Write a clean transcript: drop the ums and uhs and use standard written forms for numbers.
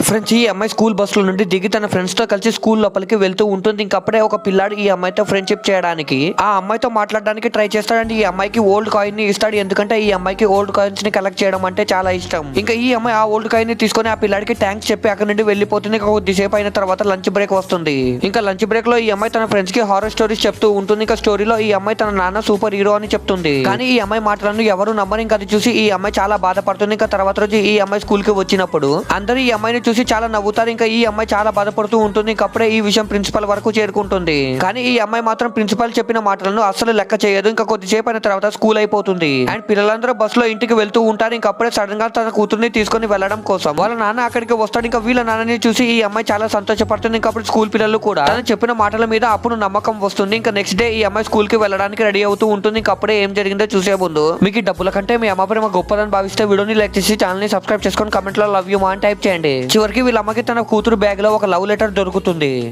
Friends, ఈ అమ్మాయి school బస్సులో నుండి దిగి తన ఫ్రెండ్స్ తో కలిసి స్కూల్ లోపలికి వెళ్తూ ఉంటుంది. ఇంకప్పుడే ఒక పిల్లాడు ఈ అమ్మాయితో ఫ్రెండ్షిప్ చేయడానికి ఆ అమ్మాయితో మాట్లాడడానికి ట్రై చేస్తాడండి. ఈ అమ్మాయికి ఓల్డ్ కాయిన్ ని ఇస్తాడు, ఎందుకంటే ఈ అమ్మాయికి ఓల్డ్ కాయిన్స్ ని కలెక్ట్ చేయడం అంటే చాలా ఇష్టం. ఇంకా ఈ అమ్మాయి ఆ ఓల్డ్ కాయిన్ ని తీసుకొని ఆ పిల్లాడికి థ్యాంక్స్ చెప్పి అక్కడ నుండి వెళ్ళిపోతుంది. ఇంకా కొద్దిసేపు అయిన తర్వాత లంచ్ బ్రేక్ వస్తుంది. ఇంకా లంచ్ బ్రేక్ లో ఈ అమ్మాయి తన ఫ్రెండ్స్ కి హారర్ స్టోరీస్ చెప్తూ ఉంటుంది. ఇంకా స్టోరీలో ఈ అమ్మాయి తన నాన్న సూపర్ హీరో అని చెప్తుంది. కానీ ఈ అమ్మాయి మాటలను ఎవరు నమ్మరు. ఇంకా అది చూసి ఈ అమ్మాయి చాలా బాధపడుతుంది. ఇంకా తర్వాత రోజు ఈ అమ్మాయి స్కూల్ కి వచ్చినప్పుడు అందరూ ఈ అమ్మాయిని చూసి చాలా నవ్వుతారు. ఇంకా ఈ అమ్మాయి చాలా బాధపడుతూ ఉంటుంది. ఇంకప్పుడే ఈ విషయం ప్రిన్సిపల్ వరకు చేరుకుంటుంది. కానీ ఈ అమ్మాయి మాత్రం ప్రిన్సిపల్ చెప్పిన మాటలను అస్సలు లెక్క చేయదు. ఇంకా కొద్దిసేపు అయిన తర్వాత స్కూల్ అయిపోతుంది. అండ్ పిల్లలందరూ బస్ లో ఇంటికి వెళ్తూ ఉంటారు. ఇంకప్పుడే సడన్ గా తన కూతుర్ని తీసుకొని వెళ్ళడం కోసం వాళ్ళ నాన్న అక్కడికి వస్తాడు. ఇంకా వీళ్ళ నాన్నని చూసి ఈ అమ్మాయి చాలా సంతోషపడుతుంది. ఇంకప్పుడు స్కూల్ పిల్లలు కూడా తను చెప్పిన మాటల మీద అప్పుడు నమ్మకం వస్తుంది. ఇంకా నెక్స్ట్ డే ఈ అమ్మాయి స్కూల్ కి వెళ్ళడానికి రెడీ అవుతూ ఉంటుంది. ఇంకప్పుడే ఏం జరిగిందో చూసే ముందు మీకు డబ్బుల కంటే మీ అమ్మ ప్రేమ గొప్పదని భావిస్తే వీడియోని లైక్ చేసి ఛానల్ ని సబ్స్క్రైబ్ చేసుకొని కమెంట్ లో లవ్ యూ మా అని టైప్ చేయండి. చివరికి వీళ్ళ అమ్మకి తన కూతురు బ్యాగ్ లో ఒక లవ్ లెటర్ దొరుకుతుంది.